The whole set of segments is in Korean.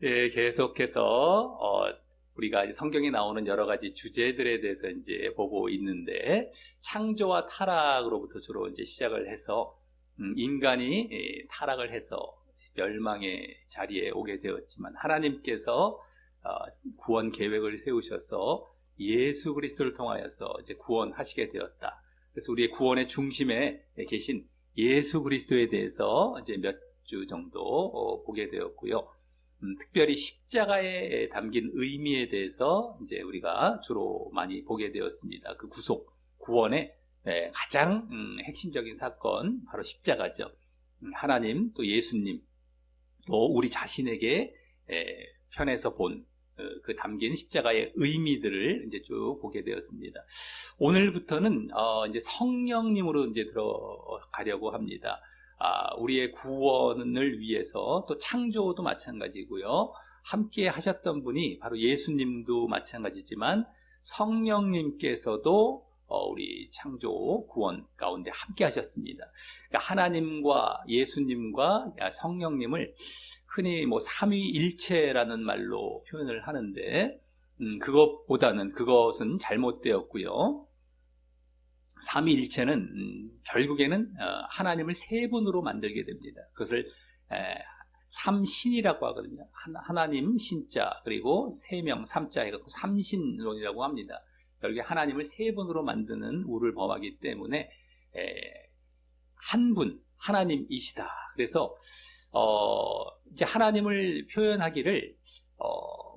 예, 계속해서 우리가 성경에 나오는 여러 가지 주제들에 대해서 이제 보고 있는데, 창조와 타락으로부터 주로 이제 시작을 해서 인간이 타락을 해서 멸망의 자리에 오게 되었지만, 하나님께서 구원 계획을 세우셔서 예수 그리스도를 통하여서 이제 구원하시게 되었다. 그래서 우리의 구원의 중심에 계신 예수 그리스도에 대해서 이제 몇 주 정도 보게 되었고요. 특별히 십자가에 담긴 의미에 대해서 이제 우리가 주로 많이 보게 되었습니다. 그 구속, 구원의 가장 핵심적인 사건, 바로 십자가죠. 하나님, 또 예수님, 또 우리 자신에게 편에서 본 그 담긴 십자가의 의미들을 이제 쭉 보게 되었습니다. 오늘부터는 이제 성령님으로 이제 들어가려고 합니다. 우리의 구원을 위해서, 또 창조도 마찬가지고요. 함께 하셨던 분이 바로 예수님도 마찬가지지만, 성령님께서도 우리 창조 구원 가운데 함께 하셨습니다. 그러니까 하나님과 예수님과 성령님을 흔히 삼위일체라는 말로 표현을 하는데, 그것은 잘못되었고요. 삼위일체는 결국에는 하나님을 세 분으로 만들게 됩니다. 그것을 삼신이라고 하거든요. 하나님 신자, 그리고 세명 삼자 해갖고 삼신론이라고 합니다. 결국에 하나님을 세 분으로 만드는 우를 범하기 때문에 한 분 하나님이시다. 그래서 이제 하나님을 표현하기를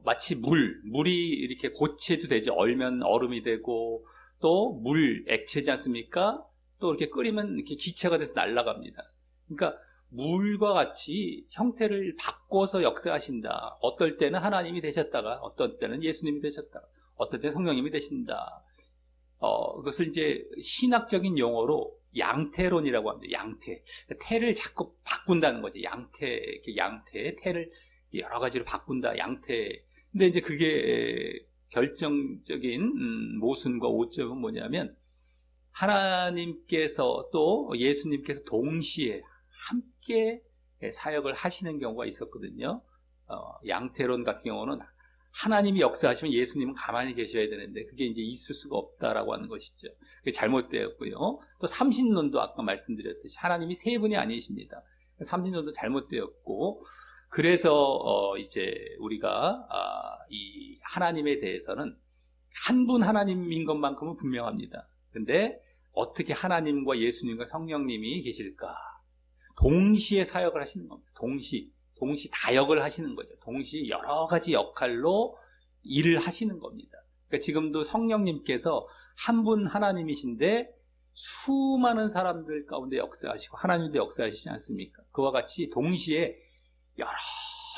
마치 물이 이렇게 고체도 되죠. 얼면 얼음이 되고, 또 물, 액체지 않습니까? 또 이렇게 끓이면 이렇게 기체가 돼서 날아갑니다. 그러니까 물과 같이 형태를 바꿔서 역사하신다. 어떨 때는 하나님이 되셨다가, 어떤 때는 예수님이 되셨다가, 어떨 때는 성령님이 되신다. 그것을 이제 신학적인 용어로 양태론이라고 합니다. 양태. 태를 자꾸 바꾼다는 거죠. 양태, 태를 여러 가지로 바꾼다. 양태. 근데 이제 그게 결정적인 모순과 오점은 뭐냐면, 하나님께서 또 예수님께서 동시에 함께 사역을 하시는 경우가 있었거든요. 양태론 같은 경우는 하나님이 역사하시면 예수님은 가만히 계셔야 되는데, 그게 이제 있을 수가 없다라고 하는 것이죠. 그게 잘못되었고요. 또 삼신론도 아까 말씀드렸듯이 하나님이 세 분이 아니십니다. 삼신론도 잘못되었고, 그래서 이제 우리가 이 하나님에 대해서는 한 분 하나님인 것만큼은 분명합니다. 근데 어떻게 하나님과 예수님과 성령님이 계실까? 동시에 사역을 하시는 겁니다. 동시 다역을 하시는 거죠. 동시 여러 가지 역할로 일을 하시는 겁니다. 그러니까 지금도 성령님께서 한 분 하나님이신데 수많은 사람들 가운데 역사하시고 하나님도 역사하시지 않습니까? 그와 같이 동시에 여러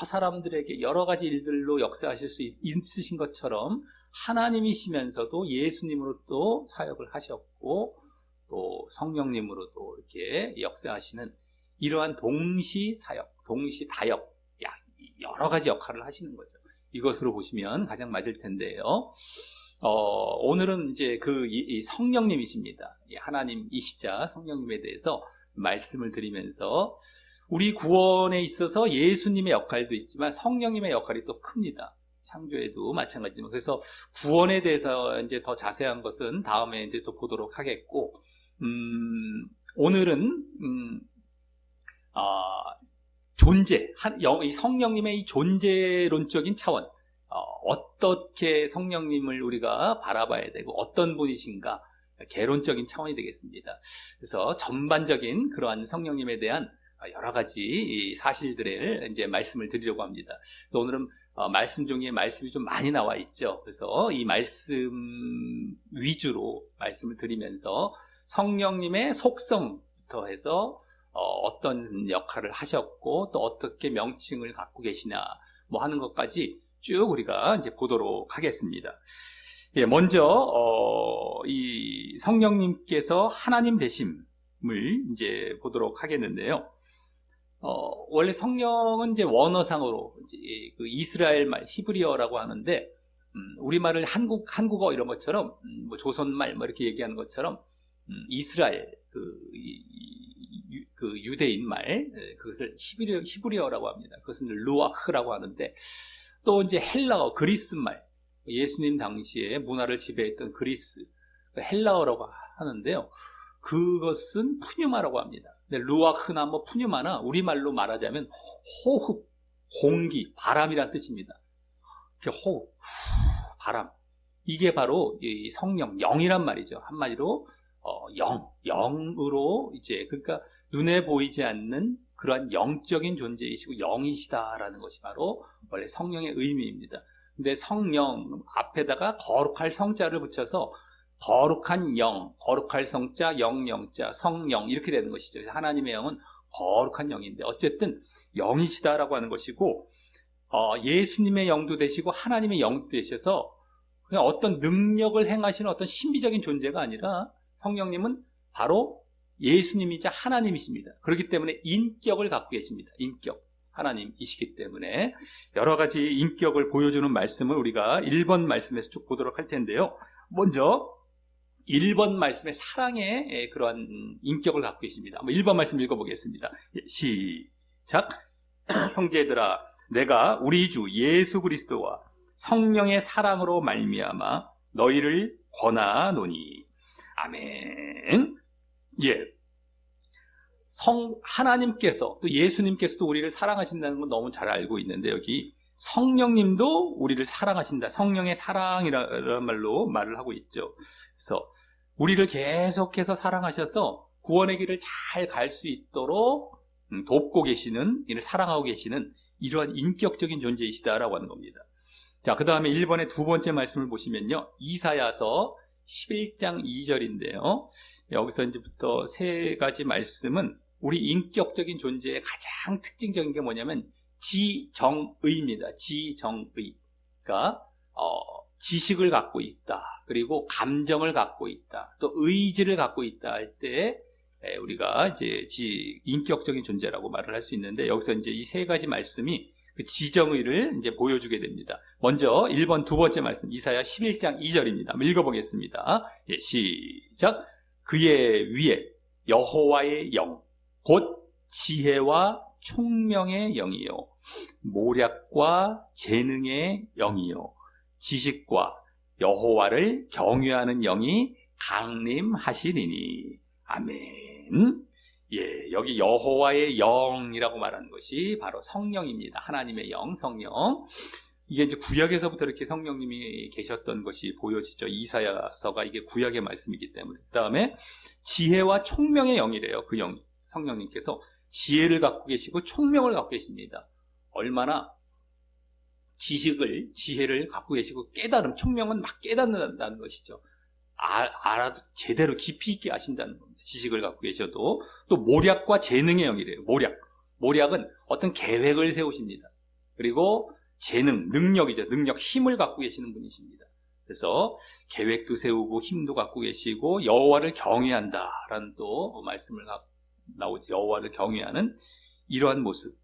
사람들에게 여러 가지 일들로 역사하실 수 있으신 것처럼, 하나님이시면서도 예수님으로 또 사역을 하셨고, 또 성령님으로도 이렇게 역사하시는 이러한 동시 사역, 동시 다역, 여러 가지 역할을 하시는 거죠. 이것으로 보시면 가장 맞을 텐데요. 오늘은 이제 이 성령님이십니다. 하나님이시자 성령님에 대해서 말씀을 드리면서, 우리 구원에 있어서 예수님의 역할도 있지만 성령님의 역할이 또 큽니다. 창조에도 마찬가지지만. 그래서 구원에 대해서 이제 더 자세한 것은 다음에 이제 또 보도록 하겠고, 오늘은 이 성령님의 이 존재론적인 차원, 어떻게 성령님을 우리가 바라봐야 되고 어떤 분이신가, 개론적인 차원이 되겠습니다. 그래서 전반적인 그러한 성령님에 대한 여러 가지 사실들을 이제 말씀을 드리려고 합니다. 그래서 오늘은 말씀 중에 말씀이 좀 많이 나와 있죠. 그래서 이 말씀 위주로 말씀을 드리면서 성령님의 속성부터 해서 어떤 역할을 하셨고, 또 어떻게 명칭을 갖고 계시냐 하는 것까지 쭉 우리가 이제 보도록 하겠습니다. 먼저 이 성령님께서 하나님 되심을 이제 보도록 하겠는데요. 원래 성령은 이제 원어상으로 이제 그 이스라엘 말, 히브리어라고 하는데, 우리말을 한국어 이런 것처럼, 조선말 이렇게 얘기하는 것처럼, 이스라엘, 그 그 유대인 말, 그것을 히브리어라고 합니다. 그것은 루아흐라고 하는데, 또 이제 헬라어, 그리스 말, 예수님 당시에 문화를 지배했던 그리스, 헬라어라고 하는데요. 그것은 푸뉴마라고 합니다. 근데 루아흐나 뭐 푸뉴마나 우리말로 말하자면 호흡, 공기, 바람이란 뜻입니다. 이렇게 호흡, 바람. 이게 바로 이 성령, 영이란 말이죠. 한마디로 영으로 이제 그러니까 눈에 보이지 않는 그러한 영적인 존재이시고 영이시다라는 것이 바로 원래 성령의 의미입니다. 근데 성령 앞에다가 거룩할 성자를 붙여서 거룩한 영, 거룩할 성자, 영자, 성령 이렇게 되는 것이죠. 하나님의 영은 거룩한 영인데 어쨌든 영이시다라고 하는 것이고 예수님의 영도 되시고 하나님의 영도 되셔서 그냥 어떤 능력을 행하시는 어떤 신비적인 존재가 아니라 성령님은 바로 예수님이자 하나님이십니다. 그렇기 때문에 인격을 갖고 계십니다. 인격. 하나님이시기 때문에 여러 가지 인격을 보여주는 말씀을 우리가 1번 말씀에서 쭉 보도록 할 텐데요. 먼저 1번 말씀의 사랑의 그러한 인격을 갖고 계십니다. 1번 말씀 읽어보겠습니다. 시작. 형제들아, 내가 우리 주 예수 그리스도와 성령의 사랑으로 말미암아 너희를 권하노니. 아멘. 예. 하나님께서 또 예수님께서도 우리를 사랑하신다는 건 너무 잘 알고 있는데 여기 성령님도 우리를 사랑하신다. 성령의 사랑이라는 말로 말을 하고 있죠. 그래서 우리를 계속해서 사랑하셔서 구원의 길을 잘 갈 수 있도록 돕고 계시는, 이를 사랑하고 계시는 이러한 인격적인 존재이시다라고 하는 겁니다. 자, 그 다음에 1번의 두 번째 말씀을 보시면요. 이사야서 11장 2절인데요. 여기서 이제부터 세 가지 말씀은 우리 인격적인 존재의 가장 특징적인 게 뭐냐면 지정의입니다. 지정의. 그러니까 지식을 갖고 있다. 그리고 감정을 갖고 있다. 또 의지를 갖고 있다 할 때 우리가 이제 인격적인 존재라고 말을 할 수 있는데 여기서 이제 이 세 가지 말씀이 그 지정의를 이제 보여주게 됩니다. 먼저 1번 두 번째 말씀 이사야 11장 2절입니다. 한번 읽어보겠습니다. 예, 시작. 그의 위에 여호와의 영, 곧 지혜와 총명의 영이요, 모략과 재능의 영이요, 지식과 여호와를 경외하는 영이 강림하시리니. 아멘. 예, 여기 여호와의 영이라고 말하는 것이 바로 성령입니다. 하나님의 영, 성령. 이게 이제 구약에서부터 이렇게 성령님이 계셨던 것이 보여지죠. 이사야서가 이게 구약의 말씀이기 때문에. 그 다음에 지혜와 총명의 영이래요. 그 영, 성령님께서 지혜를 갖고 계시고 총명을 갖고 계십니다. 얼마나 지혜를 갖고 계시고 깨달음, 총명은 막 깨닫는다는 것이죠. 알아도 제대로 깊이 있게 아신다는 겁니다. 지식을 갖고 계셔도. 또 모략과 재능의 영이래요. 모략은 어떤 계획을 세우십니다. 그리고 재능, 능력이죠. 능력, 힘을 갖고 계시는 분이십니다. 그래서 계획도 세우고 힘도 갖고 계시고 여호와를 경외한다라는 또 말씀을 나오죠. 여호와를 경외하는 이러한 모습.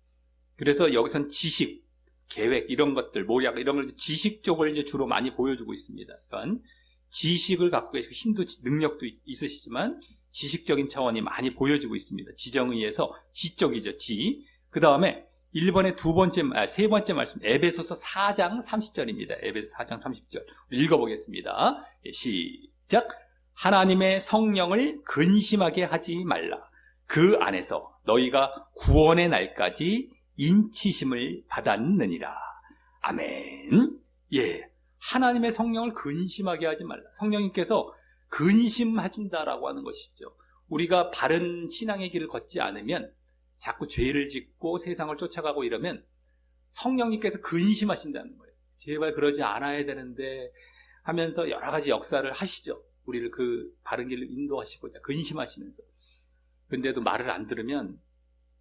그래서 여기선 지식, 계획 이런 것들, 모략 이런 걸 지식 쪽을 이제 주로 많이 보여주고 있습니다. 그러니까 지식을 갖고 계시고 힘도 능력도 있으시지만 지식적인 차원이 많이 보여지고 있습니다. 지정의에서 지적이죠. 그 다음에 1번의 세 번째 말씀 에베소서 4장 30절입니다. 에베소 4장 30절 읽어보겠습니다. 시작. 하나님의 성령을 근심하게 하지 말라. 그 안에서 너희가 구원의 날까지 인치심을 받았느니라. 아멘. 예, 하나님의 성령을 근심하게 하지 말라. 성령님께서 근심하신다라고 하는 것이죠. 우리가 바른 신앙의 길을 걷지 않으면 자꾸 죄를 짓고 세상을 쫓아가고 이러면 성령님께서 근심하신다는 거예요. 제발 그러지 않아야 되는데 하면서 여러 가지 역사를 하시죠. 우리를 그 바른 길로 인도하시고자 근심하시면서. 근데도 말을 안 들으면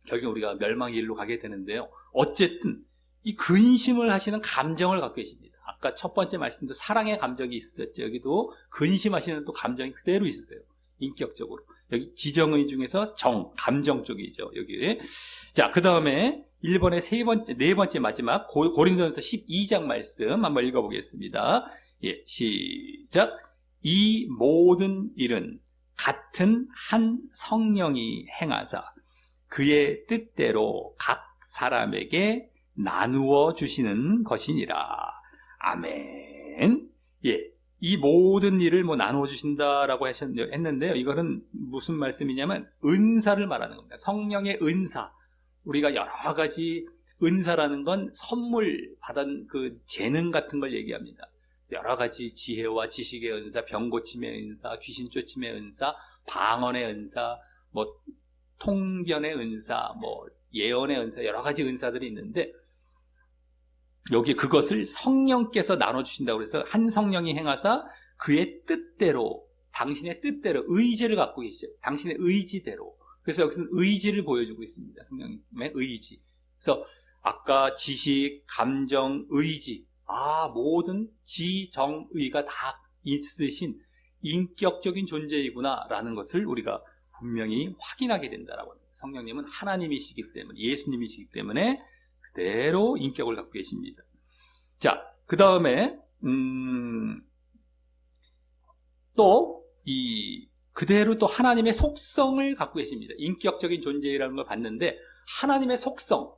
결국 우리가 멸망의 길로 가게 되는데요. 어쨌든 이 근심을 하시는 감정을 갖고 계십니다. 아까 첫 번째 말씀도 사랑의 감정이 있었죠. 여기도 근심하시는 또 감정이 그대로 있으세요. 인격적으로. 여기 지정의 중에서 감정 쪽이죠. 여기. 자, 그 다음에 1번의 네 번째 마지막 고린도전서 12장 말씀 한번 읽어보겠습니다. 예, 시작. 이 모든 일은 같은 한 성령이 행하사 그의 뜻대로 각 사람에게 나누어 주시는 것이니라. 아멘. 예. 이 모든 일을 나누어 주신다라고 했는데요. 이거는 무슨 말씀이냐면 은사를 말하는 겁니다. 성령의 은사. 우리가 여러 가지 은사라는 건 선물 받은 그 재능 같은 걸 얘기합니다. 여러 가지 지혜와 지식의 은사, 병 고침의 은사, 귀신 쫓임의 은사, 방언의 은사, 통변의 은사, 예언의 은사, 여러 가지 은사들이 있는데, 여기 그것을 성령께서 나눠주신다고 해서 한 성령이 행하사 그의 뜻대로, 당신의 뜻대로 의지를 갖고 계시죠. 당신의 의지대로. 그래서 여기서는 의지를 보여주고 있습니다. 성령님의 의지. 그래서 아까 지식, 감정, 의지, 모든 지정의가 다 있으신 인격적인 존재이구나 라는 것을 우리가 분명히 확인하게 된다라고 합니다. 성령님은 하나님이시기 때문에, 예수님이시기 때문에 그대로 인격을 갖고 계십니다. 자, 그 다음에 그대로 또 하나님의 속성을 갖고 계십니다. 인격적인 존재라는 걸 봤는데 하나님의 속성,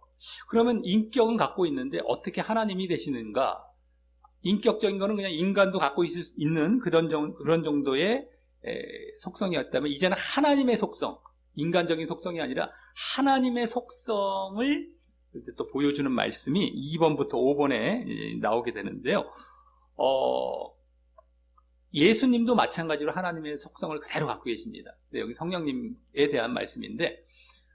그러면 인격은 갖고 있는데 어떻게 하나님이 되시는가? 인격적인 거는 그냥 인간도 갖고 있는 그런 정도의 속성이었다면, 이제는 하나님의 속성, 인간적인 속성이 아니라 하나님의 속성을 또 보여주는 말씀이 2번부터 5번에 나오게 되는데요. 예수님도 마찬가지로 하나님의 속성을 그대로 갖고 계십니다. 여기 성령님에 대한 말씀인데,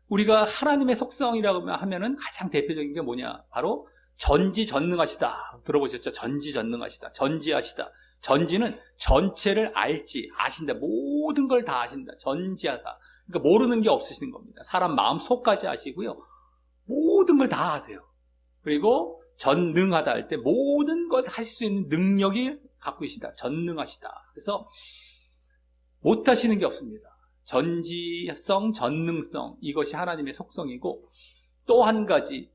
우리가 하나님의 속성이라고 하면은 가장 대표적인 게 뭐냐? 바로 전지전능하시다. 들어보셨죠? 전지전능하시다. 전지하시다. 전지는 전체를 아신다. 모든 걸 다 아신다. 전지하다. 그러니까 모르는 게 없으신 겁니다. 사람 마음 속까지 아시고요. 모든 걸 다 아세요. 그리고 전능하다 할 때 모든 것을 하실 수 있는 능력이 갖고 계시다. 전능하시다. 그래서 못하시는 게 없습니다. 전지성, 전능성, 이것이 하나님의 속성이고, 또 한 가지,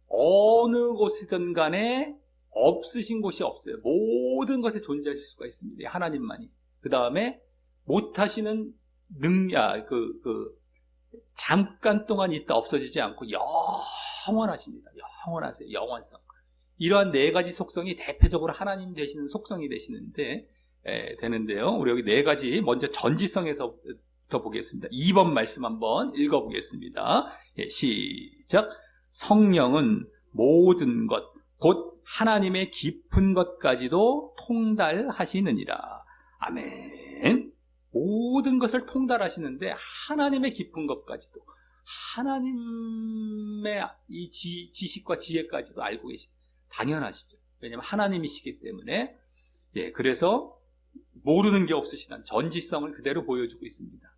어느 곳이든 간에 없으신 곳이 없어요. 모든 것에 존재하실 수가 있습니다. 하나님만이. 그 다음에 못하시는 잠깐 동안 있다 없어지지 않고 영원하십니다. 영원하세요. 영원성. 이러한 네 가지 속성이 대표적으로 하나님 되시는 속성이 되는데요. 우리 여기 네 가지, 먼저 전지성에서 보겠습니다. 2번 말씀 한번 읽어보겠습니다. 시작. 성령은 모든 것, 곧 하나님의 깊은 것까지도 통달하시느니라. 아멘. 모든 것을 통달하시는데 하나님의 깊은 것까지도, 하나님의 이 지식과 지혜까지도 알고 계십니다. 당연하시죠. 왜냐하면 하나님이시기 때문에. 그래서 모르는 게 없으시다는 전지성을 그대로 보여주고 있습니다.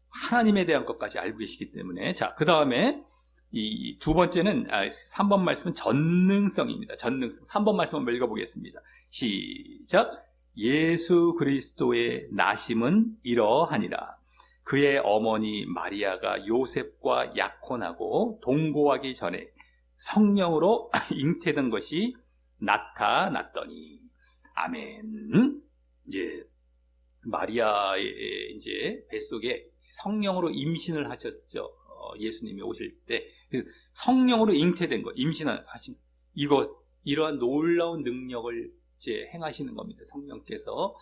하나님에 대한 것까지 알고 계시기 때문에. 자, 그 다음에 이 두 번째는 3번 말씀은 전능성입니다. 전능성. 3번 말씀 한번 읽어보겠습니다. 시작. 예수 그리스도의 나심은 이러하니라. 그의 어머니 마리아가 요셉과 약혼하고 동거하기 전에 성령으로 잉태된 것이 나타났더니. 아멘. 마리아의 이제 뱃속에 성령으로 임신을 하셨죠. 예수님이 오실 때 성령으로 잉태된 것, 임신하신 이러한 놀라운 능력을 이제 행하시는 겁니다. 성령께서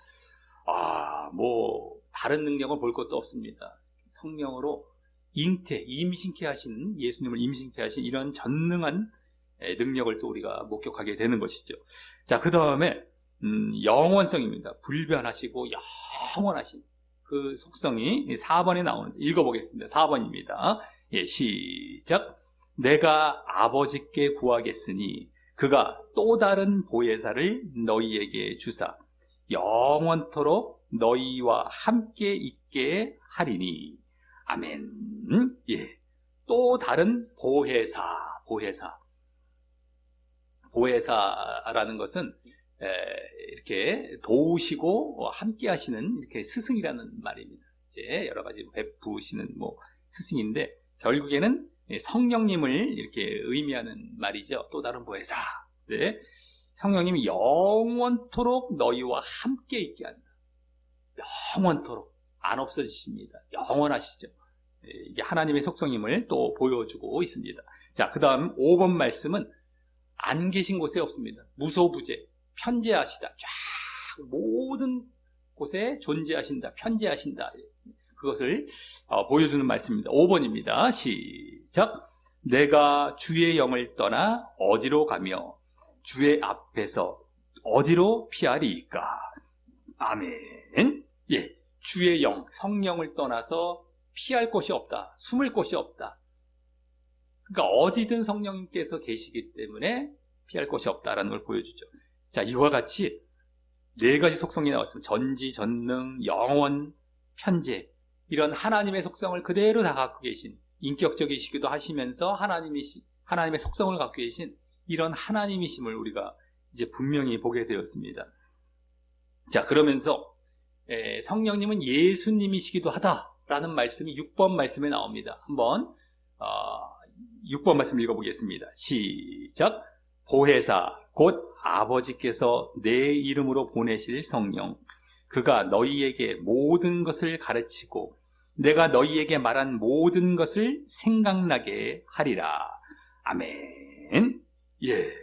다른 능력을 볼 것도 없습니다. 성령으로 임신케 하신, 예수님을 임신케 하신 이런 전능한 능력을 또 우리가 목격하게 되는 것이죠. 자, 그 다음에 영원성입니다. 불변하시고 영원하신 그 속성이 4번에 나오는데 읽어보겠습니다. 4번입니다. 시작. 내가 아버지께 구하겠으니 그가 또 다른 보혜사를 너희에게 주사 영원토록 너희와 함께 있게 하리니. 아멘. 또 다른 보혜사라는 것은 이렇게 도우시고 함께 하시는 이렇게 스승이라는 말입니다. 이제 여러 가지 베푸시는 스승인데, 결국에는 성령님을 이렇게 의미하는 말이죠. 또 다른 보혜사. 성령님이 영원토록 너희와 함께 있게 한다. 영원토록 안 없어지십니다. 영원하시죠. 이게 하나님의 속성임을 또 보여주고 있습니다. 자, 그 다음 5번 말씀은 안 계신 곳에 없습니다. 무소부재, 편재하시다. 쫙 모든 곳에 존재하신다, 편재하신다. 그것을 보여주는 말씀입니다. 5번입니다. 시작. 내가 주의 영을 떠나 어디로 가며 주의 앞에서 어디로 피하리이까. 아멘. 예, 주의 영, 성령을 떠나서 피할 곳이 없다, 숨을 곳이 없다. 그러니까 어디든 성령님께서 계시기 때문에 피할 곳이 없다라는 걸 보여주죠. 자, 이와 같이 4가지 속성이 나왔습니다. 전지, 전능, 영원, 편재. 이런 하나님의 속성을 그대로 다 갖고 계신, 인격적이시기도 하시면서 하나님의 속성을 갖고 계신 이런 하나님이심을 우리가 이제 분명히 보게 되었습니다. 자, 그러면서 성령님은 예수님이시기도 하다라는 말씀이 6번 말씀에 나옵니다. 한번 6번 말씀 읽어보겠습니다. 시작. 보혜사 곧 아버지께서 내 이름으로 보내실 성령, 그가 너희에게 모든 것을 가르치고 내가 너희에게 말한 모든 것을 생각나게 하리라. 아멘. 예,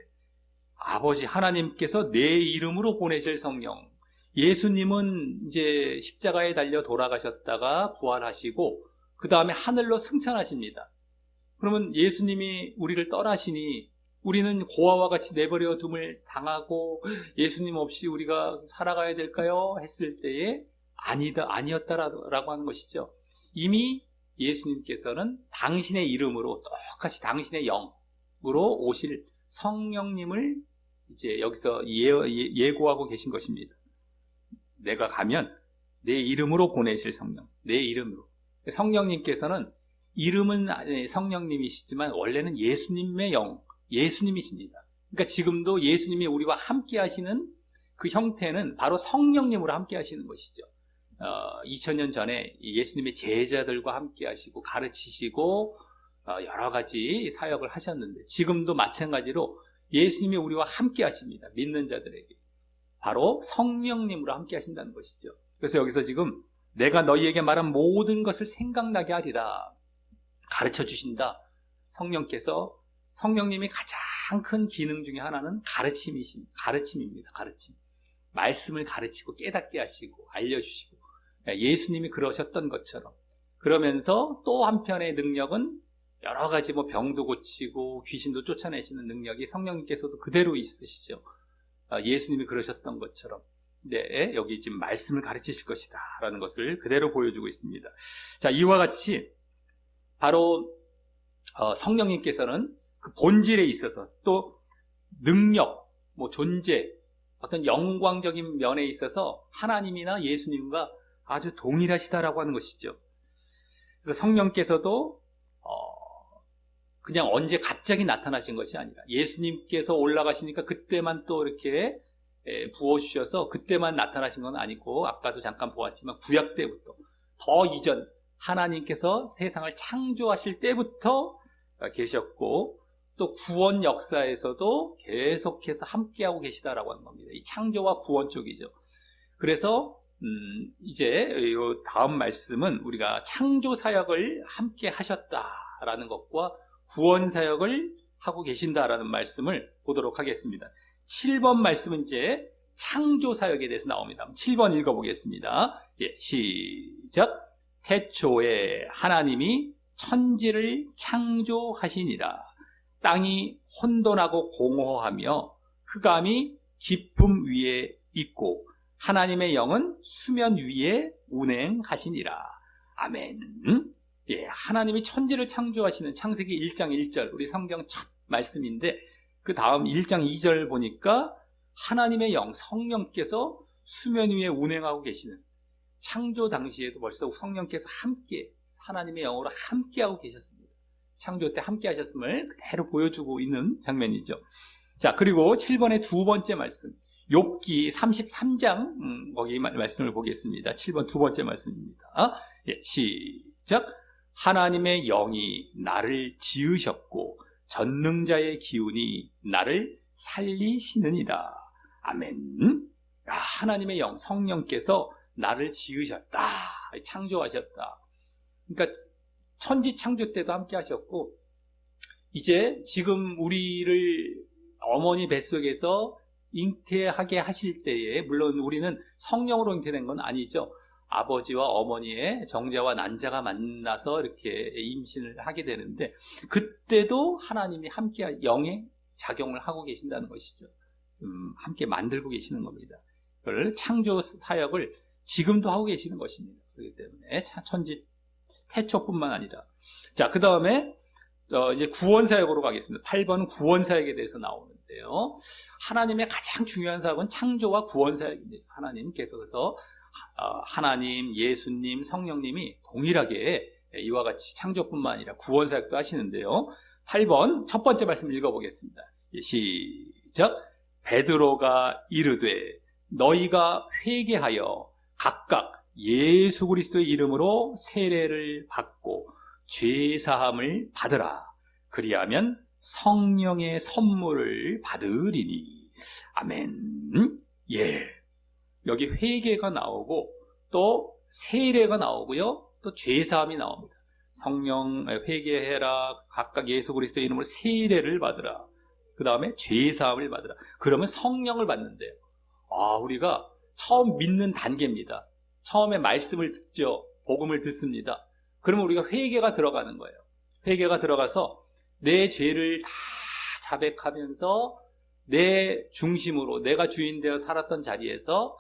아버지 하나님께서 내 이름으로 보내실 성령. 예수님은 이제 십자가에 달려 돌아가셨다가 부활하시고 그 다음에 하늘로 승천하십니다. 그러면 예수님이 우리를 떠나시니 우리는 고아와 같이 내버려 둠을 당하고 예수님 없이 우리가 살아가야 될까요? 했을 때에 아니었다라고 하는 것이죠. 이미 예수님께서는 당신의 이름으로 똑같이 당신의 영으로 오실 성령님을 이제 여기서 예고하고 계신 것입니다. 내가 가면 내 이름으로 보내실 성령, 내 이름으로. 성령님께서는 이름은 성령님이시지만 원래는 예수님의 영, 예수님이십니다. 그러니까 지금도 예수님이 우리와 함께 하시는 그 형태는 바로 성령님으로 함께 하시는 것이죠. 2000년 전에 예수님의 제자들과 함께 하시고 가르치시고 여러 가지 사역을 하셨는데 지금도 마찬가지로 예수님이 우리와 함께 하십니다. 믿는 자들에게. 바로 성령님으로 함께 하신다는 것이죠. 그래서 여기서 지금 내가 너희에게 말한 모든 것을 생각나게 하리라. 가르쳐 주신다. 성령님이 가장 큰 기능 중에 하나는 가르침입니다. 가르침. 말씀을 가르치고 깨닫게 하시고 알려주시고 예수님이 그러셨던 것처럼. 그러면서 또 한편의 능력은 여러 가지 병도 고치고 귀신도 쫓아내시는 능력이 성령님께서도 그대로 있으시죠. 예수님이 그러셨던 것처럼. 네, 여기 지금 말씀을 가르치실 것이다 라는 것을 그대로 보여주고 있습니다. 자, 이와 같이 바로 성령님께서는 그 본질에 있어서 또 능력, 존재, 어떤 영광적인 면에 있어서 하나님이나 예수님과 아주 동일하시다라고 하는 것이죠. 그래서 성령께서도 그냥 언제 갑자기 나타나신 것이 아니라 예수님께서 올라가시니까 그때만 또 이렇게 부어주셔서 그때만 나타나신 건 아니고 아까도 잠깐 보았지만 구약 때부터 더 이전 하나님께서 세상을 창조하실 때부터 계셨고 또 구원 역사에서도 계속해서 함께하고 계시다라고 하는 겁니다. 이 창조와 구원 쪽이죠. 그래서 이제 이 다음 말씀은 우리가 창조 사역을 함께 하셨다라는 것과 구원 사역을 하고 계신다라는 말씀을 보도록 하겠습니다. 7번 말씀은 이제 창조 사역에 대해서 나옵니다. 7번 읽어보겠습니다. 예, 시작. 태초에 하나님이 천지를 창조하시니라. 땅이 혼돈하고 공허하며 흑암이 깊음 위에 있고 하나님의 영은 수면 위에 운행하시니라. 아멘. 예, 하나님이 천지를 창조하시는 창세기 1장 1절 우리 성경 첫 말씀인데 그 다음 1장 2절 보니까 하나님의 영, 성령께서 수면 위에 운행하고 계시는 창조 당시에도 벌써 성령께서 함께 하나님의 영으로 함께하고 계셨습니다. 창조 때 함께 하셨음을 그대로 보여주고 있는 장면이죠. 자, 그리고 7번의 두 번째 말씀 욥기 33장 거기 말씀을 보겠습니다. 7번 두 번째 말씀입니다. 예, 시작. 하나님의 영이 나를 지으셨고 전능자의 기운이 나를 살리시느니라. 아멘. 하나님의 영, 성령께서 나를 지으셨다. 창조하셨다. 그러니까 천지 창조 때도 함께 하셨고, 이제 지금 우리를 어머니 뱃속에서 잉태하게 하실 때에, 물론 우리는 성령으로 잉태된 건 아니죠. 아버지와 어머니의 정자와 난자가 만나서 이렇게 임신을 하게 되는데, 그때도 하나님이 함께 영의 작용을 하고 계신다는 것이죠. 함께 만들고 계시는 겁니다. 그걸 창조 사역을 지금도 하고 계시는 것입니다. 그렇기 때문에 천지 태초뿐만 아니라. 자, 그 다음에 이제 구원 사역으로 가겠습니다. 8번은 구원 사역에 대해서 나오는데요. 하나님의 가장 중요한 사역은 창조와 구원 사역입니다. 하나님께서 그래서 하나님, 예수님, 성령님이 동일하게 이와 같이 창조뿐만 아니라 구원 사역도 하시는데요. 8번 첫 번째 말씀 읽어보겠습니다. 시작. 베드로가 이르되 너희가 회개하여 각각 예수 그리스도의 이름으로 세례를 받고 죄사함을 받으라. 그리하면 성령의 선물을 받으리니. 아멘. 예. 여기 회개가 나오고 또 세례가 나오고요. 또 죄사함이 나옵니다. 성령 회개해라. 각각 예수 그리스도의 이름으로 세례를 받으라. 그 다음에 죄사함을 받으라. 그러면 성령을 받는데요. 우리가 처음 믿는 단계입니다. 처음에 말씀을 듣죠. 복음을 듣습니다. 그러면 우리가 회개가 들어가는 거예요. 회개가 들어가서 내 죄를 다 자백하면서 내 중심으로 내가 주인 되어 살았던 자리에서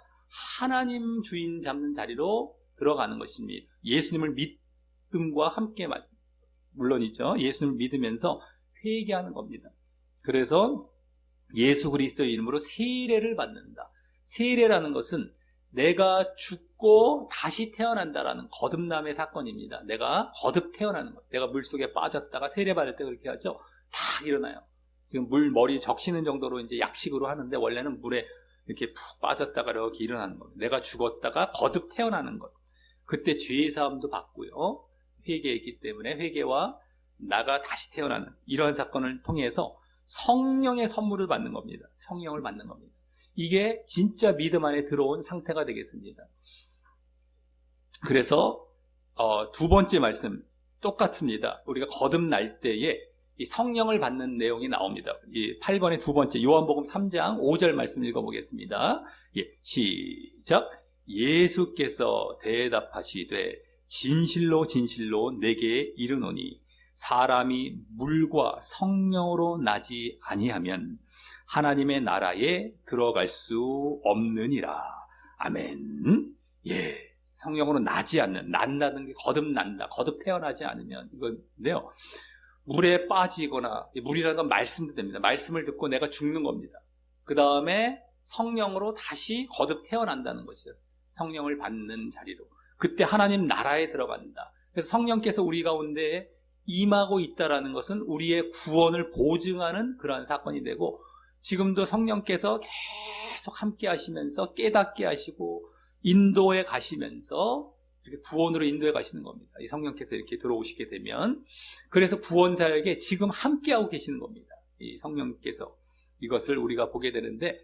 하나님 주인 잡는 자리로 들어가는 것입니다. 예수님을 믿음과 함께, 물론이죠. 예수님을 믿으면서 회개하는 겁니다. 그래서 예수 그리스도의 이름으로 세례를 받는다. 세례라는 것은 내가 죽고 다시 태어난다라는 거듭남의 사건입니다. 내가 거듭 태어나는 것. 내가 물속에 빠졌다가 세례받을 때 그렇게 하죠. 다 일어나요. 지금 물 머리 적시는 정도로 이제 약식으로 하는데 원래는 물에 이렇게 푹 빠졌다가 이렇게 일어나는 겁니다. 내가 죽었다가 거듭 태어나는 것. 그때 죄의 사함도 받고요. 회개했기 때문에 회개와 나가 다시 태어나는 이러한 사건을 통해서 성령의 선물을 받는 겁니다. 성령을 받는 겁니다. 이게 진짜 믿음 안에 들어온 상태가 되겠습니다. 그래서 두 번째 말씀 똑같습니다. 우리가 거듭날 때에 이 성령을 받는 내용이 나옵니다. 이 8번의 두 번째 요한복음 3장 5절 말씀 읽어보겠습니다. 시작. 예수께서 대답하시되 진실로 진실로 내게 이르노니 사람이 물과 성령으로 나지 아니하면 하나님의 나라에 들어갈 수 없느니라. 아멘. 예. 성령으로 나지 않는, 난다는 게 거듭난다. 거듭 태어나지 않으면 이건데요. 물에 빠지거나, 물이라는 건 말씀도 됩니다. 말씀을 듣고 내가 죽는 겁니다. 그 다음에 성령으로 다시 거듭 태어난다는 것이죠. 성령을 받는 자리로. 그때 하나님 나라에 들어간다. 그래서 성령께서 우리 가운데 임하고 있다라는 것은 우리의 구원을 보증하는 그러한 사건이 되고, 지금도 성령께서 계속 함께 하시면서 깨닫게 하시고 인도해 가시면서 이렇게 구원으로 인도해 가시는 겁니다. 이 성령께서 이렇게 들어오시게 되면. 그래서 구원 사역에 지금 함께 하고 계시는 겁니다. 이 성령께서. 이것을 우리가 보게 되는데,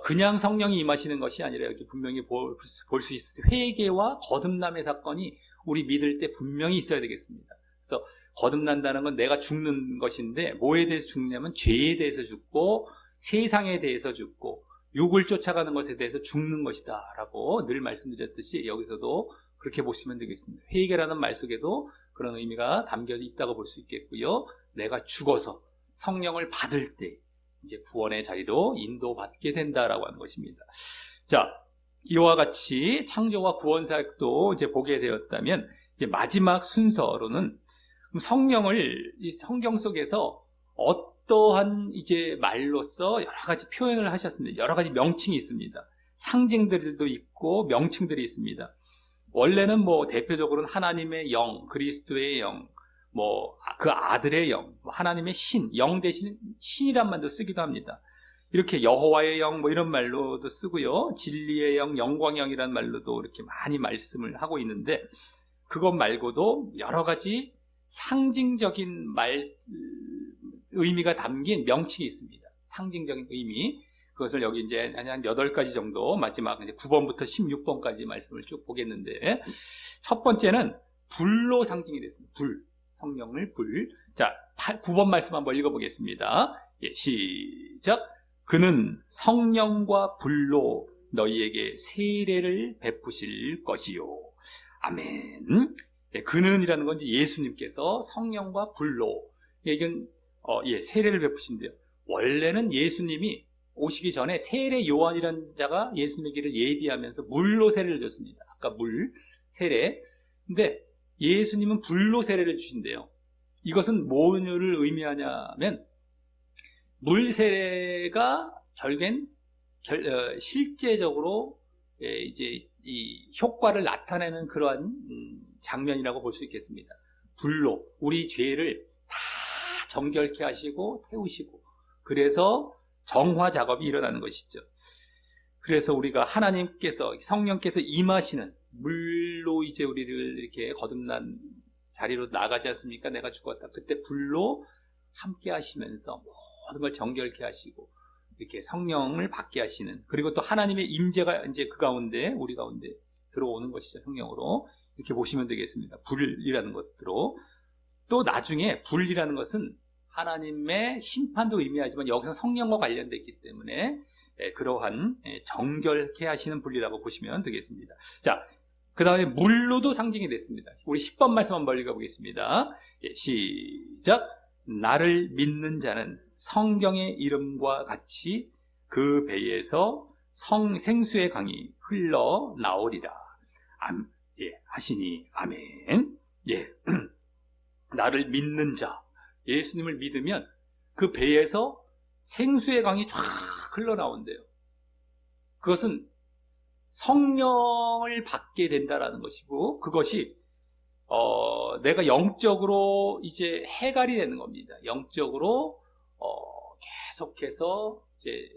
그냥 성령이 임하시는 것이 아니라 여기 분명히 볼 수 있을 때 회개와 거듭남의 사건이 우리 믿을 때 분명히 있어야 되겠습니다. 그래서 거듭난다는 건 내가 죽는 것인데, 뭐에 대해서 죽냐면 죄에 대해서 죽고 세상에 대해서 죽고 육을 쫓아가는 것에 대해서 죽는 것이다 라고 늘 말씀드렸듯이 여기서도 그렇게 보시면 되겠습니다. 회개라는 말 속에도 그런 의미가 담겨 있다고 볼 수 있겠고요. 내가 죽어서 성령을 받을 때 이제 구원의 자리로 인도받게 된다라고 하는 것입니다. 자, 이와 같이 창조와 구원 사역도 이제 보게 되었다면, 이제 마지막 순서로는 성령을 이 성경 속에서 어떠한 이제 말로써 여러 가지 표현을 하셨습니다. 여러 가지 명칭이 있습니다. 상징들도 있고 명칭들이 있습니다. 원래는 대표적으로는 하나님의 영, 그리스도의 영, 그 아들의 영, 하나님의 신, 영 대신 신이란 말도 쓰기도 합니다. 이렇게 여호와의 영 이런 말로도 쓰고요. 진리의 영, 영광의 영이라는 말로도 이렇게 많이 말씀을 하고 있는데, 그것 말고도 여러 가지 상징적인 의미가 담긴 명칭이 있습니다. 상징적인 의미. 그것을 여기 이제 한 8가지 정도, 마지막 이제 9번부터 16번까지 말씀을 쭉 보겠는데, 첫 번째는 불로 상징이 됐습니다. 불. 성령을 불. 자, 9번 말씀 한번 읽어보겠습니다. 예, 시작. 그는 성령과 불로 너희에게 세례를 베푸실 것이요. 아멘. 예, 그는이라는 건 이제 예수님께서 성령과 불로 이건 세례를 베푸신대요. 원래는 예수님이 오시기 전에 세례 요한이라는 자가 예수님의 길을 예비하면서 물로 세례를 줬습니다. 아까 물 세례. 근데 예수님은 불로 세례를 주신대요. 이것은 뭐를 의미하냐면 물 세례가 결국엔 실제적으로 이제 이 효과를 나타내는 그러한 장면이라고 볼 수 있겠습니다. 불로 우리 죄를 다 정결케 하시고 태우시고 그래서 정화 작업이 일어나는 것이죠. 그래서 우리가 하나님께서 성령께서 임하시는 물로 이제 우리를 이렇게 거듭난 자리로 나가지 않습니까? 내가 죽었다. 그때 불로 함께 하시면서 모든 걸 정결케 하시고 이렇게 성령을 받게 하시는, 그리고 또 하나님의 임재가 이제 그 가운데 우리 가운데 들어오는 것이죠. 성령으로 이렇게 보시면 되겠습니다. 불이라는 것으로. 또 나중에 불이라는 것은 하나님의 심판도 의미하지만 여기서 성령과 관련되어 있기 때문에 그러한 정결케 하시는 불이라고 보시면 되겠습니다. 자, 그 다음에 물로도 상징이 됐습니다. 우리 10번 말씀 한번 읽어보겠습니다. 예, 시작. 나를 믿는 자는 성경의 이름과 같이 그 배에서 생수의 강이 흘러나오리라. 하시니 아멘. 예. 나를 믿는 자, 예수님을 믿으면 그 배에서 생수의 강이 쫙 흘러나온대요. 그것은 성령을 받게 된다라는 것이고, 그것이 내가 영적으로 이제 해갈이 되는 겁니다. 영적으로 계속해서 이제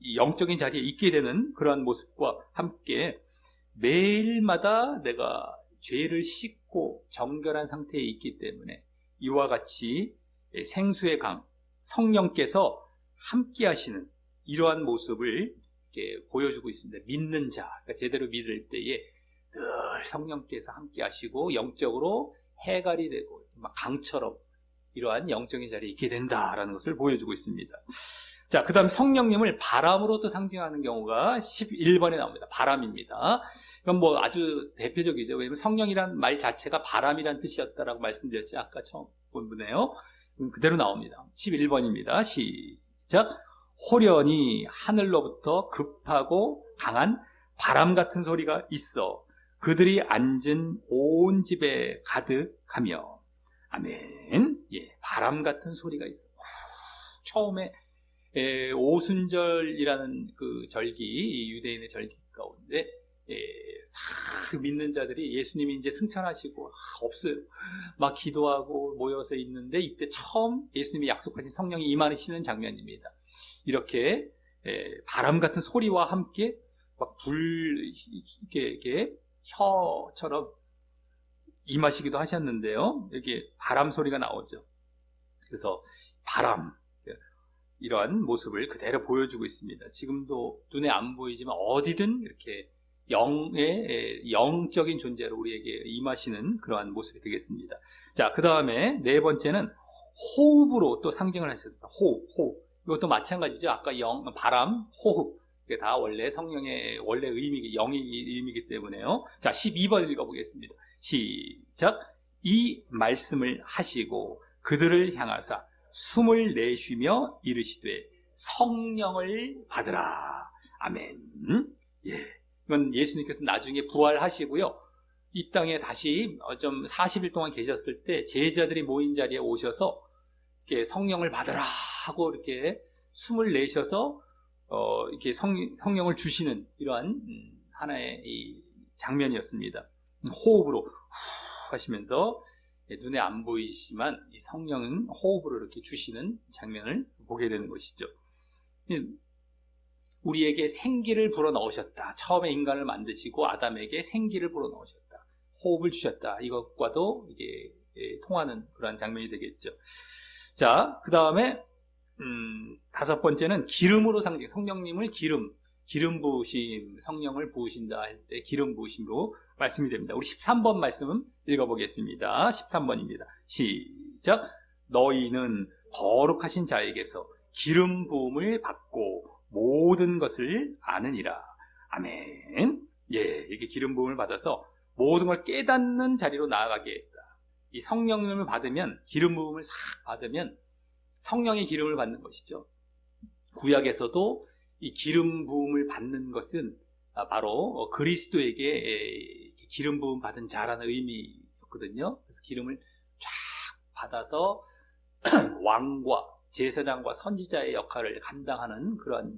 이 영적인 자리에 있게 되는 그러한 모습과 함께 매일마다 내가 죄를 씻고 정결한 상태에 있기 때문에 이와 같이 생수의 강, 성령께서 함께 하시는 이러한 모습을 이렇게 보여주고 있습니다. 믿는 자, 그러니까 제대로 믿을 때에 늘 성령께서 함께 하시고 영적으로 해갈이 되고 막 강처럼 이러한 영적인 자리에 있게 된다라는 것을 보여주고 있습니다. 자, 그 다음 성령님을 바람으로 또 상징하는 경우가 11번에 나옵니다. 바람입니다. 이건 뭐 아주 대표적이죠. 왜냐하면 성령이란 말 자체가 바람이란 뜻이었다라고 말씀드렸지. 아까 처음 본 분이에요. 그대로 나옵니다. 11번입니다. 시작. 호련히 하늘로부터 급하고 강한 바람 같은 소리가 있어 그들이 앉은 온 집에 가득하며. 아멘. 예, 바람 같은 소리가 있어. 처음에 오순절이라는 그 절기, 유대인의 절기 가운데 믿는 자들이 예수님이 이제 승천하시고 없어요. 막 기도하고 모여서 있는데 이때 처음 예수님이 약속하신 성령이 임하시는 장면입니다. 이렇게 바람 같은 소리와 함께 막 이렇게 혀처럼 임하시기도 하셨는데요. 이렇게 바람 소리가 나오죠. 그래서 바람, 이러한 모습을 그대로 보여주고 있습니다. 지금도 눈에 안 보이지만 어디든 이렇게 영적인 존재로 우리에게 임하시는 그러한 모습이 되겠습니다. 자, 그 다음에 네 번째는 호흡으로 또 상징을 하셨습니다. 호흡. 이것도 마찬가지죠. 아까 바람, 호흡. 이게 다 원래 성령의 원래 영의 의미이기 때문에요. 자, 12번 읽어보겠습니다. 시작. 이 말씀을 하시고 그들을 향하사 숨을 내쉬며 이르시되 성령을 받으라. 아멘. 예. 이건 예수님께서 나중에 부활하시고요. 이 땅에 다시 좀 40일 동안 계셨을 때 제자들이 모인 자리에 오셔서 이렇게 성령을 받으라 하고 이렇게 숨을 내셔서 이렇게 성령을 주시는 이러한 하나의 이 장면이었습니다. 호흡으로 후 하시면서 눈에 안 보이지만 이 성령은 호흡으로 이렇게 주시는 장면을 보게 되는 것이죠. 우리에게 생기를 불어넣으셨다. 처음에 인간을 만드시고 아담에게 생기를 불어넣으셨다. 호흡을 주셨다. 이것과도 이게 통하는 그런 장면이 되겠죠. 자, 그 다음에 다섯 번째는 기름으로 성령님을 기름 부으심, 성령을 부으신다 할 때 기름 부으심으로 말씀이 됩니다. 우리 13번 말씀 읽어보겠습니다. 13번입니다. 시작. 너희는 거룩하신 자에게서 기름 부음을 받고 모든 것을 아느니라. 아멘. 예, 이렇게 기름 부음을 받아서 모든 걸 깨닫는 자리로 나아가게 했다. 이 성령님을 받으면, 기름 부음을 싹 받으면 성령의 기름을 받는 것이죠. 구약에서도 이 기름 부음을 받는 것은 바로 그리스도에게 기름 부음 받은 자라는 의미였거든요. 그래서 기름을 쫙 받아서 왕과 제사장과 선지자의 역할을 감당하는 그런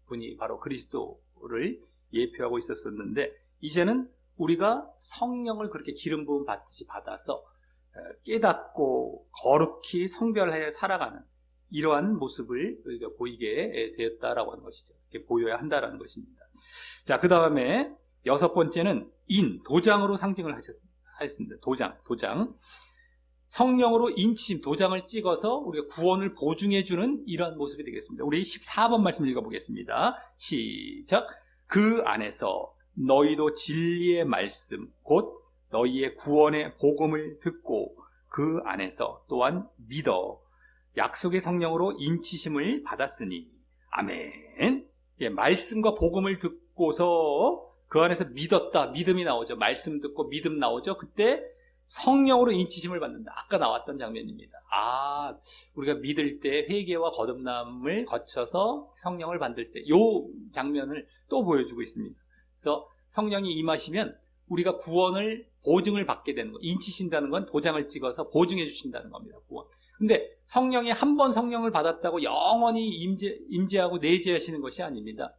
분이 바로 그리스도를 예표하고 있었었는데, 이제는 우리가 성령을 그렇게 기름 부음 받듯이 받아서 깨닫고 거룩히 성별하여 살아가는 이러한 모습을 우리가 보이게 되었다라고 하는 것이죠. 이렇게 보여야 한다라는 것입니다. 자, 그 다음에 6번째는 도장으로 상징을 하셨습니다. 도장. 성령으로 인치심, 도장을 찍어서 우리가 구원을 보증해주는 이러한 모습이 되겠습니다. 우리 14번 말씀 읽어보겠습니다. 시작. 그 안에서 너희도 진리의 말씀, 곧 너희의 구원의 복음을 듣고 그 안에서 또한 믿어 약속의 성령으로 인치심을 받았으니. 아멘. 예, 말씀과 복음을 듣고서 그 안에서 믿었다. 믿음이 나오죠. 말씀 듣고 믿음 나오죠. 그때 성령으로 인치심을 받는다. 아까 나왔던 장면입니다. 우리가 믿을 때 회개와 거듭남을 거쳐서 성령을 받을 때 이 장면을 또 보여주고 있습니다. 그래서 성령이 임하시면 우리가 구원을 보증을 받게 되는 거. 인치신다는 건 도장을 찍어서 보증해 주신다는 겁니다. 구원. 근데 성령이 한 번 성령을 받았다고 영원히 임재하고 내재하시는 것이 아닙니다.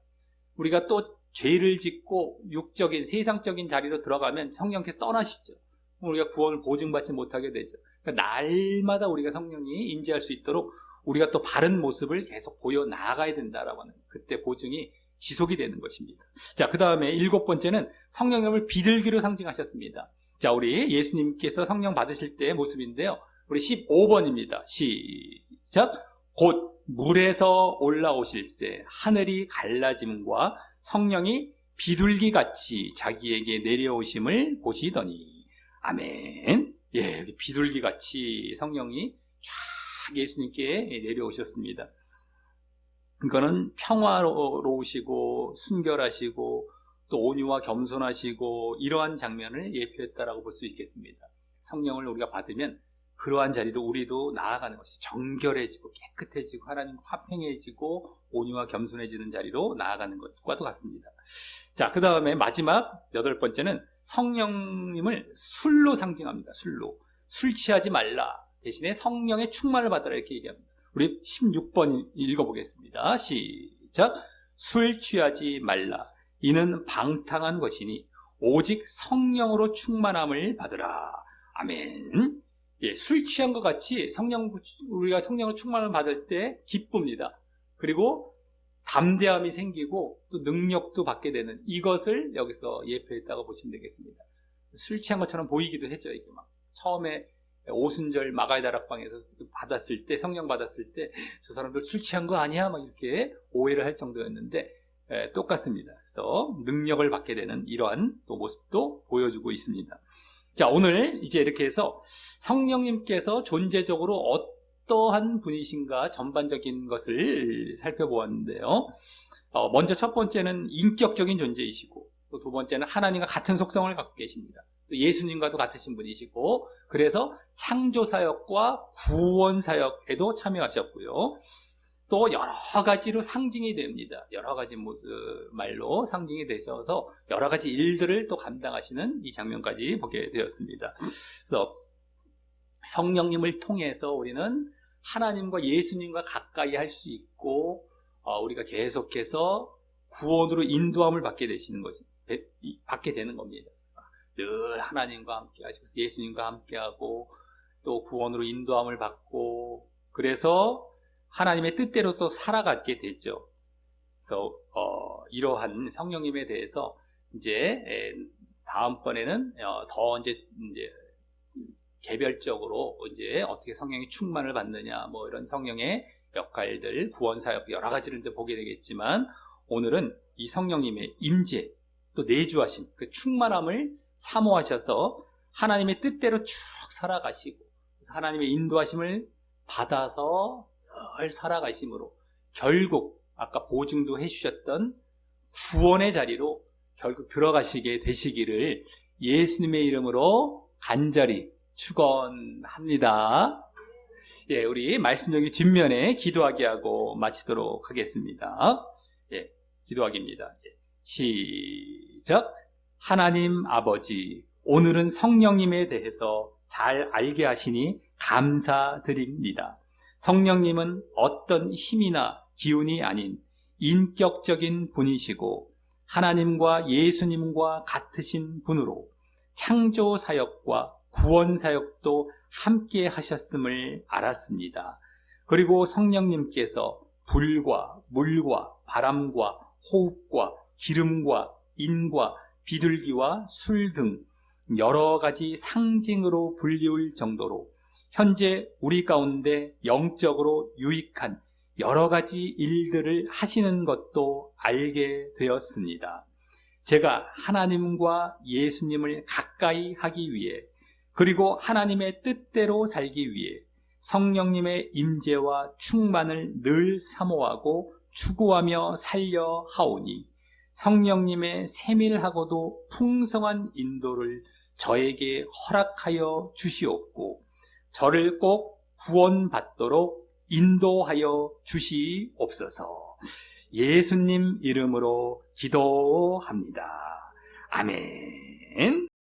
우리가 또 죄를 짓고 육적인 세상적인 자리로 들어가면 성령께서 떠나시죠. 우리가 구원을 보증받지 못하게 되죠. 그러니까 날마다 우리가 성령이 임재할 수 있도록 우리가 또 바른 모습을 계속 보여 나가야 된다라고 하는, 그때 보증이 지속이 되는 것입니다. 자, 그 다음에 7번째는 성령님을 비둘기로 상징하셨습니다. 자, 우리 예수님께서 성령 받으실 때의 모습인데요. 우리 15번입니다. 시작. 곧 물에서 올라오실새 하늘이 갈라짐과 성령이 비둘기같이 자기에게 내려오심을 보시더니. 아멘. 예, 비둘기같이 성령이 쫙 예수님께 내려오셨습니다. 그거는 평화로우시고 순결하시고 또 온유와 겸손하시고 이러한 장면을 예표했다라고 볼 수 있겠습니다. 성령을 우리가 받으면 그러한 자리로 우리도 나아가는 것이 정결해지고 깨끗해지고 하나님과 화평해지고 온유와 겸손해지는 자리로 나아가는 것과도 같습니다. 자, 그 다음에 마지막 8번째는 성령님을 술로 상징합니다. 술로. 술 취하지 말라. 대신에 성령의 충만을 받으라 이렇게 얘기합니다. 우리 16번 읽어보겠습니다. 시작. 술 취하지 말라. 이는 방탕한 것이니 오직 성령으로 충만함을 받으라. 아멘. 예, 술 취한 것 같이 우리가 성령을 충만을 받을 때 기쁩니다. 그리고 담대함이 생기고 또 능력도 받게 되는 이것을 여기서 예표했다고 보시면 되겠습니다. 술 취한 것처럼 보이기도 했죠. 이게 막 처음에 오순절 마가의 다락방에서 받았을 때, 성령 받았을 때 저 사람들 술 취한 거 아니야? 막 이렇게 오해를 할 정도였는데 똑같습니다. 그래서 능력을 받게 되는 이러한 또 모습도 보여주고 있습니다. 자, 오늘 이제 이렇게 해서 성령님께서 존재적으로 어떠한 분이신가 전반적인 것을 살펴보았는데요. 먼저 첫 번째는 인격적인 존재이시고, 또 두 번째는 하나님과 같은 속성을 갖고 계십니다. 또 예수님과도 같으신 분이시고, 그래서 창조사역과 구원사역에도 참여하셨고요. 또 여러 가지로 상징이 됩니다. 여러 가지 말로 상징이 되셔서 여러 가지 일들을 또 감당하시는 이 장면까지 보게 되었습니다. 그래서 성령님을 통해서 우리는 하나님과 예수님과 가까이 할 수 있고, 우리가 계속해서 구원으로 인도함을 받게 되는 겁니다. 늘 하나님과 함께 하시고 예수님과 함께 하고 또 구원으로 인도함을 받고, 그래서 하나님의 뜻대로 또 살아가게 되죠. 그래서 이러한 성령님에 대해서 이제 다음번에는 더 이제 개별적으로 이제 어떻게 성령의 충만을 받느냐, 뭐 이런 성령의 역할들, 구원 사역 여러 가지를 이제 보게 되겠지만, 오늘은 이 성령님의 임재, 또 내주하심, 그 충만함을 사모하셔서 하나님의 뜻대로 쭉 살아가시고, 그래서 하나님의 인도하심을 받아서 늘 살아가심으로 결국 아까 보증도 해주셨던 구원의 자리로 결국 들어가시게 되시기를 예수님의 이름으로 간절히 축원합니다. 예, 우리 말씀 여기 뒷면에 기도하게 하고 마치도록 하겠습니다. 예, 기도하기입니다. 예, 시작. 하나님 아버지, 오늘은 성령님에 대해서 잘 알게 하시니 감사드립니다. 성령님은 어떤 힘이나 기운이 아닌 인격적인 분이시고 하나님과 예수님과 같으신 분으로 창조 사역과 구원 사역도 함께 하셨음을 알았습니다. 그리고 성령님께서 불과 물과 바람과 호흡과 기름과 인과 비둘기와 술 등 여러 가지 상징으로 불리울 정도로 현재 우리 가운데 영적으로 유익한 여러 가지 일들을 하시는 것도 알게 되었습니다. 제가 하나님과 예수님을 가까이 하기 위해 그리고 하나님의 뜻대로 살기 위해 성령님의 임재와 충만을 늘 사모하고 추구하며 살려 하오니 성령님의 세밀하고도 풍성한 인도를 저에게 허락하여 주시옵고 저를 꼭 구원받도록 인도하여 주시옵소서. 예수님 이름으로 기도합니다. 아멘.